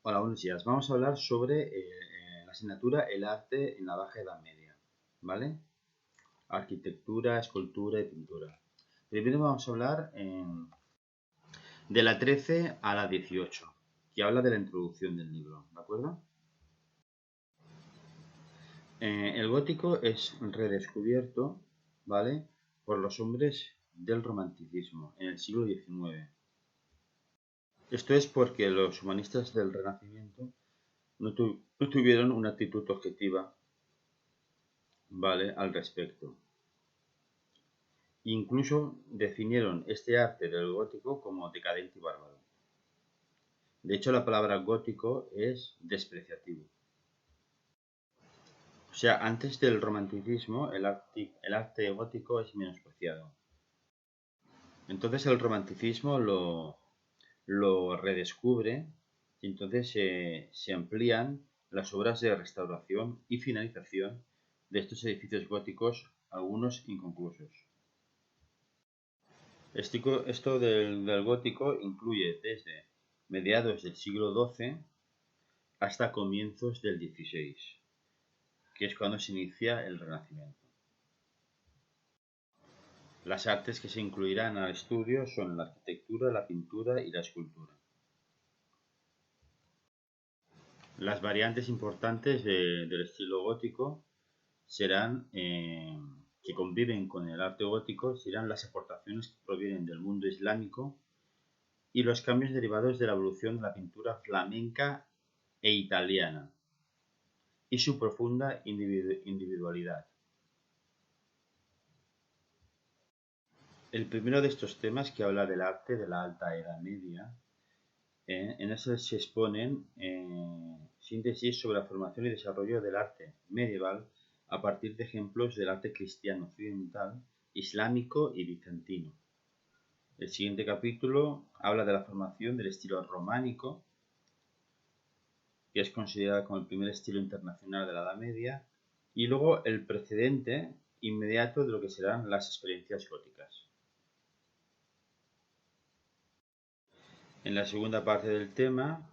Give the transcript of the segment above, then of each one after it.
Hola, buenos días. Vamos a hablar sobre la asignatura El arte en la Baja Edad Media, ¿vale? Arquitectura, escultura y pintura. Primero vamos a hablar de la 13 a la 18, que habla de la introducción del libro, ¿de acuerdo? El gótico es redescubierto, ¿vale? Por los hombres del romanticismo en el siglo XIX. Esto es porque los humanistas del Renacimiento no tuvieron una actitud objetiva, ¿vale?, al respecto. Incluso definieron este arte del gótico como decadente y bárbaro. De hecho, la palabra gótico es despreciativo. O sea, antes del romanticismo, el arte gótico es menospreciado. Entonces el romanticismo lo redescubre y entonces se amplían las obras de restauración y finalización de estos edificios góticos, algunos inconclusos. Esto del gótico incluye desde mediados del siglo XII hasta comienzos del XVI, que es cuando se inicia el Renacimiento. Las artes que se incluirán al estudio son la arquitectura, la pintura y la escultura. Las variantes importantes del estilo gótico serán, que conviven con el arte gótico, serán las aportaciones que provienen del mundo islámico y los cambios derivados de la evolución de la pintura flamenca e italiana y su profunda individualidad. El primero de estos temas, que habla del arte de la Alta Edad Media, en ese se exponen síntesis sobre la formación y desarrollo del arte medieval a partir de ejemplos del arte cristiano occidental, islámico y bizantino. El siguiente capítulo habla de la formación del estilo románico, que es considerado como el primer estilo internacional de la Edad Media, y luego el precedente inmediato de lo que serán las experiencias góticas. En la segunda parte del tema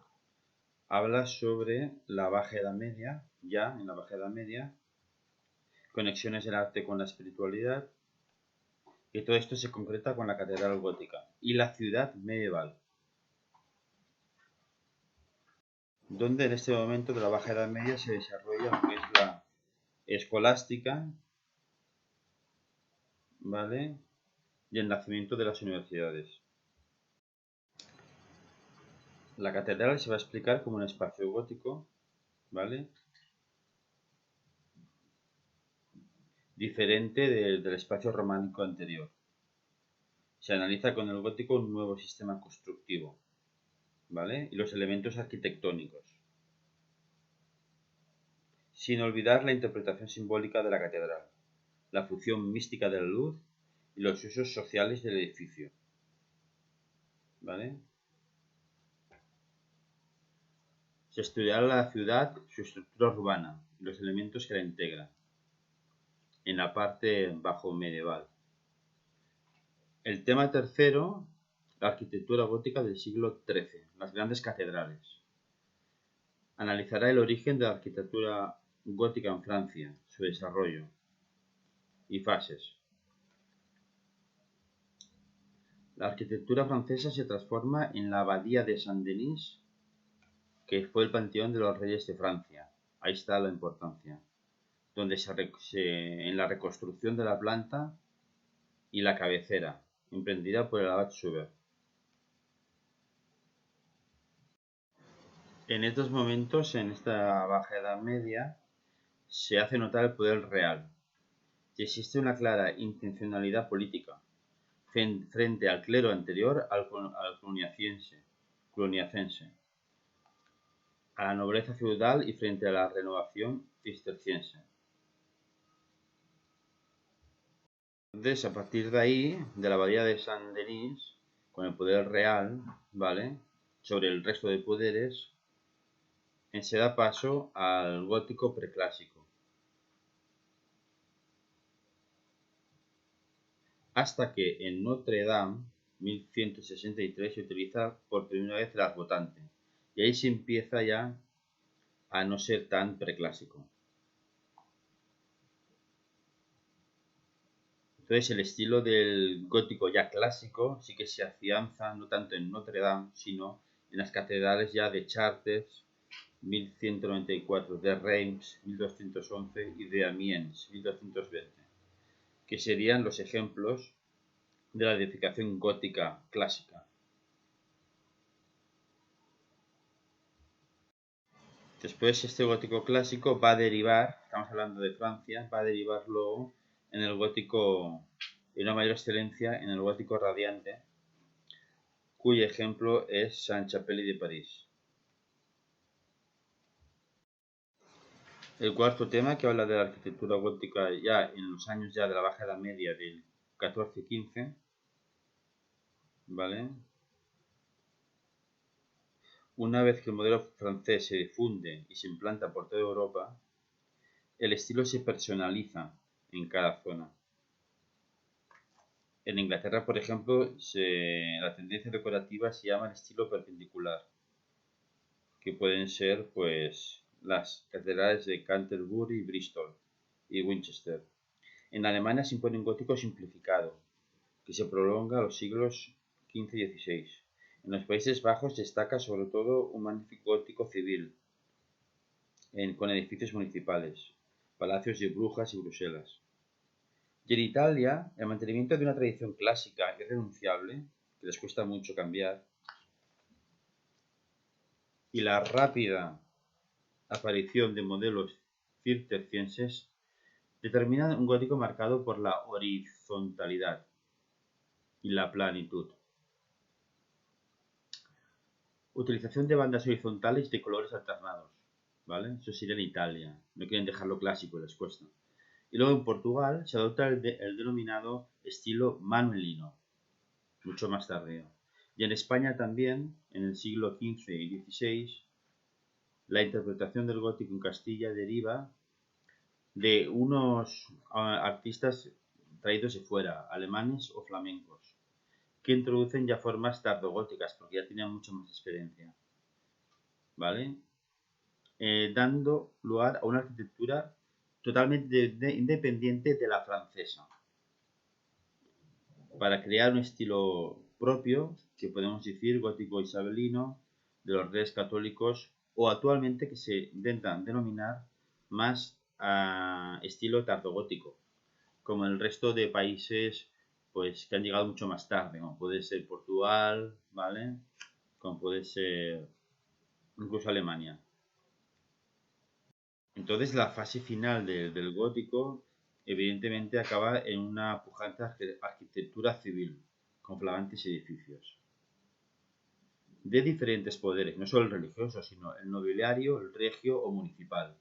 habla sobre la Baja Edad Media, ya en la Baja Edad Media, conexiones del arte con la espiritualidad, y todo esto se concreta con la catedral gótica y la ciudad medieval, donde en este momento de la Baja Edad Media se desarrolla lo que es la escolástica, ¿vale?, y el nacimiento de las universidades. La catedral se va a explicar como un espacio gótico, ¿vale?, diferente del espacio románico anterior. Se analiza con el gótico un nuevo sistema constructivo, ¿vale?, y los elementos arquitectónicos, sin olvidar la interpretación simbólica de la catedral, la función mística de la luz y los usos sociales del edificio, ¿vale? Se estudiará la ciudad, su estructura urbana y los elementos que la integran, en la parte bajo medieval. El tema tercero, la arquitectura gótica del siglo XIII, las grandes catedrales. Analizará el origen de la arquitectura gótica en Francia, su desarrollo y fases. La arquitectura francesa se transforma en la abadía de Saint-Denis, que fue el panteón de los reyes de Francia. Ahí está la importancia, donde en la reconstrucción de la planta y la cabecera, emprendida por el abad Schubert. En estos momentos, en esta Baja Edad Media, se hace notar el poder real, y existe una clara intencionalidad política frente al clero anterior al cluniacense, a la nobleza feudal y frente a la renovación cisterciense. Entonces, a partir de ahí, de la abadía de Saint-Denis, con el poder real, ¿vale?, sobre el resto de poderes, se da paso al gótico preclásico, hasta que en Notre Dame, 1163 se utiliza por primera vez el arbotantes. Y ahí se empieza ya a no ser tan preclásico. Entonces el estilo del gótico ya clásico sí que se afianza no tanto en Notre Dame, sino en las catedrales ya de Chartres, 1194, de Reims, 1211 y de Amiens, 1220, que serían los ejemplos de la edificación gótica clásica. Después este gótico clásico va a derivar, estamos hablando de Francia, va a derivar luego en el gótico, en una mayor excelencia, en el gótico radiante, cuyo ejemplo es Saint-Chapelle de París. El cuarto tema, que habla de la arquitectura gótica ya en los años ya de la Baja Edad Media del 14-15, ¿vale? Una vez que el modelo francés se difunde y se implanta por toda Europa, el estilo se personaliza en cada zona. En Inglaterra, por ejemplo, la tendencia decorativa se llama el estilo perpendicular, que pueden ser pues las catedrales de Canterbury, Bristol y Winchester. En Alemania se impone un gótico simplificado, que se prolonga a los siglos XV y XVI. En los Países Bajos destaca sobre todo un magnífico gótico civil, con edificios municipales, palacios de Brujas y Bruselas. Y en Italia, el mantenimiento de una tradición clásica irrenunciable, que les cuesta mucho cambiar, y la rápida aparición de modelos cistercienses determinan un gótico marcado por la horizontalidad y la planitud. Utilización de bandas horizontales de colores alternados, ¿vale? Eso sería en Italia. No quieren dejarlo clásico, les cuesta. Y luego en Portugal se adopta el denominado estilo manuelino, mucho más tardío. Y en España también, en el siglo XV y XVI, la interpretación del gótico en Castilla deriva de unos artistas traídos de fuera, alemanes o flamencos, que introducen ya formas tardogóticas, porque ya tenían mucha más experiencia, ¿vale? Dando lugar a una arquitectura totalmente independiente de la francesa, para crear un estilo propio, que podemos decir gótico isabelino, de los Reyes Católicos, o actualmente que se intentan denominar más estilo tardogótico, como el resto de países pues que han llegado mucho más tarde, como puede ser Portugal, ¿vale? Como puede ser incluso Alemania. Entonces la fase final del gótico evidentemente acaba en una pujante arquitectura civil, con flamantes edificios, de diferentes poderes, no solo el religioso, sino el nobiliario, el regio o municipal.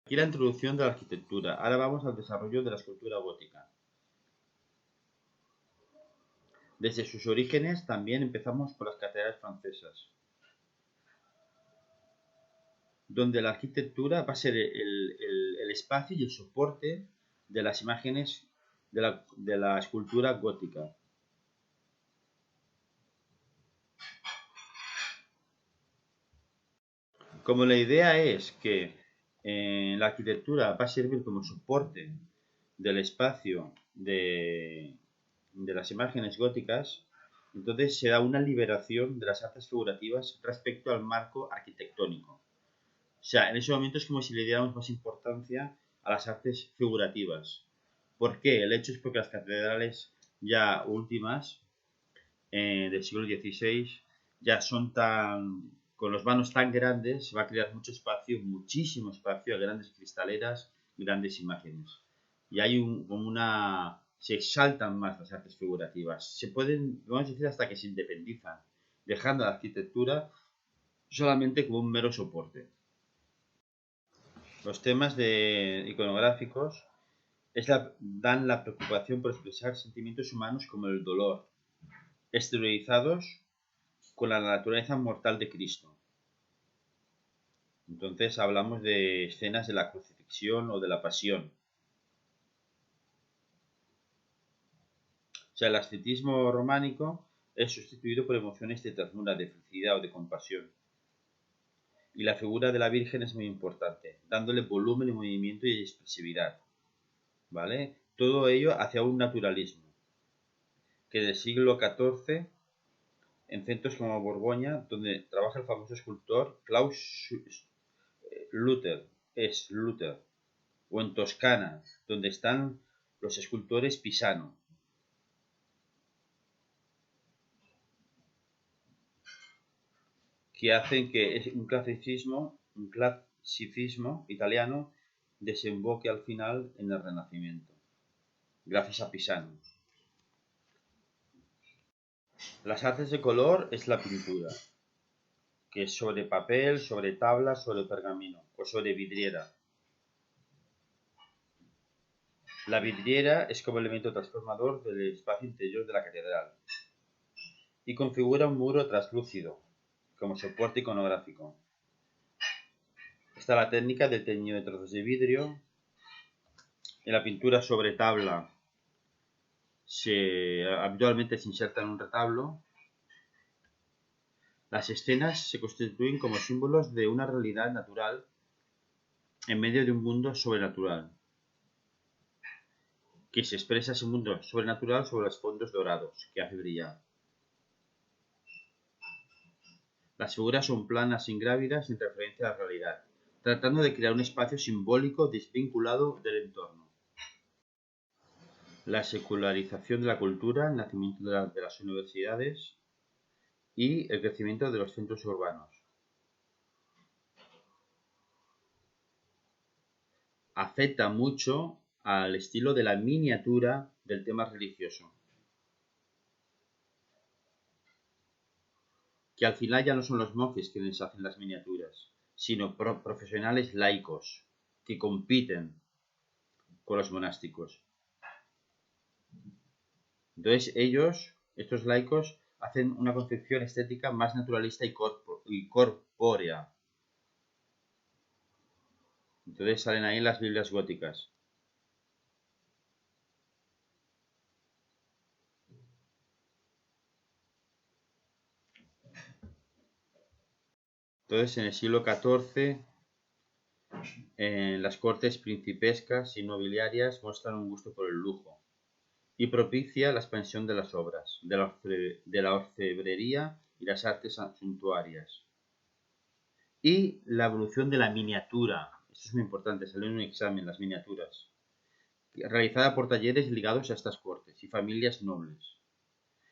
Aquí la introducción de la arquitectura. Ahora vamos al desarrollo de la escultura gótica. Desde sus orígenes también empezamos por las catedrales francesas, donde la arquitectura va a ser el espacio y el soporte de las imágenes de la escultura gótica. Como la idea es que la arquitectura va a servir como soporte del espacio de las imágenes góticas, entonces se da una liberación de las artes figurativas respecto al marco arquitectónico. O sea, en ese momento es como si le diéramos más importancia a las artes figurativas. ¿Por qué? El hecho es porque las catedrales ya últimas del siglo XVI ya son con los vanos tan grandes, se va a crear mucho espacio, muchísimo espacio, grandes cristaleras, grandes imágenes. Y hay se exaltan más las artes figurativas. Se pueden, vamos a decir, hasta que se independizan, dejando la arquitectura solamente como un mero soporte. Los temas iconográficos dan la preocupación por expresar sentimientos humanos como el dolor, exteriorizados con la naturaleza mortal de Cristo. Entonces hablamos de escenas de la crucifixión o de la pasión. O sea, el ascetismo románico es sustituido por emociones de ternura, de felicidad o de compasión. Y la figura de la Virgen es muy importante, dándole volumen y movimiento y expresividad, ¿vale? Todo ello hacia un naturalismo, que del siglo XIV, en centros como Borgoña, donde trabaja el famoso escultor Klaus Luther, o en Toscana, donde están los escultores Pisano. Que hacen que un clasicismo italiano desemboque al final en el Renacimiento, gracias a Pisano. Las artes de color es la pintura, que es sobre papel, sobre tabla, sobre pergamino o sobre vidriera. La vidriera es como elemento transformador del espacio interior de la catedral y configura un muro translúcido como soporte iconográfico. Está la técnica del teñido de trozos de vidrio. En la pintura sobre tabla habitualmente se inserta en un retablo. Las escenas se constituyen como símbolos de una realidad natural en medio de un mundo sobrenatural, que se expresa ese mundo sobrenatural sobre los fondos dorados, que hace brillar. Las figuras son planas, ingrávidas, sin referencia a la realidad, tratando de crear un espacio simbólico desvinculado del entorno. La secularización de la cultura, el nacimiento de las universidades y el crecimiento de los centros urbanos. Afecta mucho al estilo de la miniatura del tema religioso, que al final ya no son los monjes quienes hacen las miniaturas, sino profesionales laicos que compiten con los monásticos. Entonces ellos, estos laicos, hacen una concepción estética más naturalista y corpórea. Entonces salen ahí las Biblias góticas. Entonces en el siglo XIV, las cortes principescas y nobiliarias muestran un gusto por el lujo y propicia la expansión de las obras, de la orfebrería y las artes suntuarias. Y la evolución de la miniatura. Esto es muy importante, salió en un examen, las miniaturas. Realizada por talleres ligados a estas cortes y familias nobles.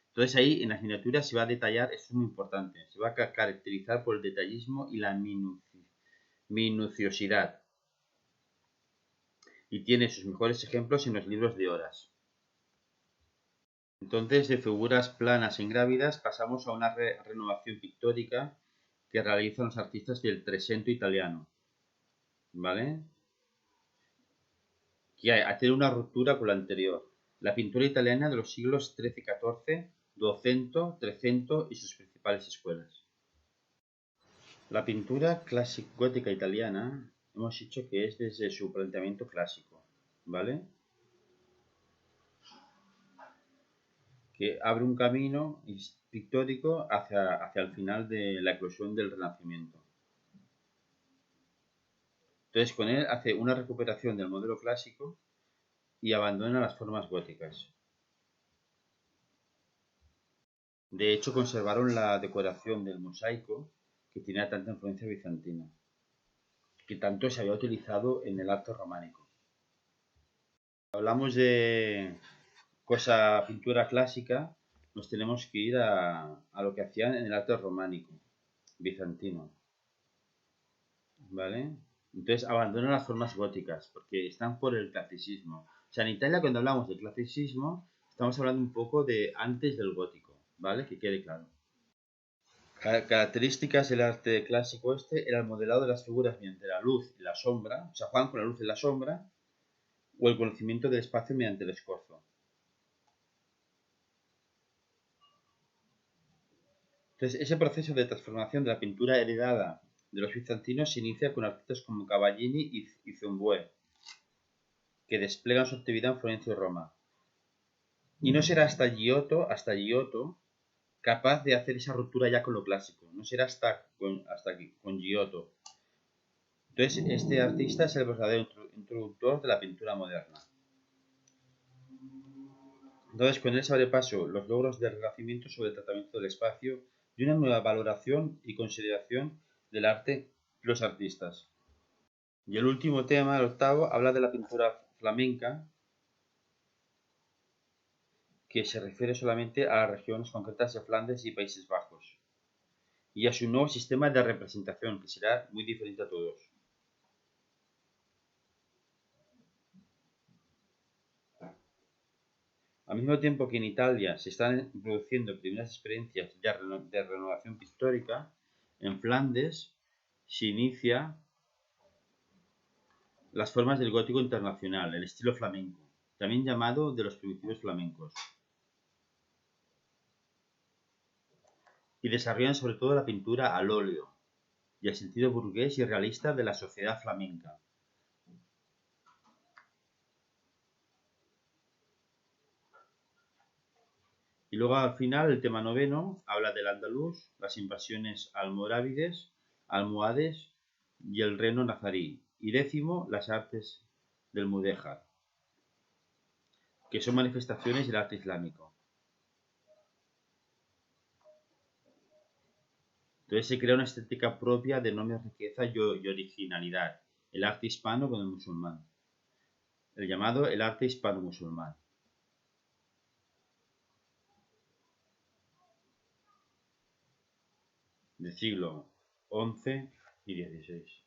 Entonces ahí en las miniaturas se va a detallar, esto es muy importante, se va a caracterizar por el detallismo y la minuciosidad. Y tiene sus mejores ejemplos en los libros de horas. Entonces, de figuras planas e ingrávidas pasamos a una renovación pictórica que realizan los artistas del Trecento italiano, ¿vale? Que hace una ruptura con la anterior. La pintura italiana de los siglos XIII y XIV, Duecento, Trecento y sus principales escuelas. La pintura gótica italiana hemos dicho que es desde su planteamiento clásico, ¿vale? Que abre un camino pictórico hacia el final de la eclosión del Renacimiento. Entonces con él hace una recuperación del modelo clásico y abandona las formas góticas. De hecho conservaron la decoración del mosaico que tenía tanta influencia bizantina, que tanto se había utilizado en el arte románico. Hablamos de pintura clásica, nos tenemos que ir a lo que hacían en el arte románico, bizantino, ¿vale? Entonces abandonan las formas góticas porque están por el clasicismo. O sea, en Italia cuando hablamos del clasicismo estamos hablando un poco de antes del gótico, ¿vale? Que quede claro. Características del arte clásico era el modelado de las figuras mediante la luz y la sombra, o sea, juegan con la luz y la sombra, o el conocimiento del espacio mediante el escorzo. Entonces, ese proceso de transformación de la pintura heredada de los bizantinos se inicia con artistas como Cavallini y Zumbué, que desplegan su actividad en Florencia y Roma. Y no será hasta Giotto capaz de hacer esa ruptura ya con lo clásico. No será con Giotto. Entonces, este artista es el verdadero introductor de la pintura moderna. Entonces, con él se abre paso los logros del Renacimiento sobre el tratamiento del espacio y una nueva valoración y consideración del arte y los artistas. Y el último tema, el octavo, habla de la pintura flamenca, que se refiere solamente a las regiones concretas de Flandes y Países Bajos, y a su nuevo sistema de representación, que será muy diferente a todos. Al mismo tiempo que en Italia se están produciendo primeras experiencias de renovación pictórica, en Flandes se inicia las formas del gótico internacional, el estilo flamenco, también llamado de los primitivos flamencos, y desarrollan sobre todo la pintura al óleo y el sentido burgués y realista de la sociedad flamenca. Y luego al final el tema noveno habla del andaluz, las invasiones almohades y el reino nazarí. Y décimo, las artes del mudéjar, que son manifestaciones del arte islámico. Entonces se crea una estética propia de enorme riqueza y originalidad, el arte hispano con el musulmán, el llamado el arte hispano-musulmán, del siglo XI y XVI.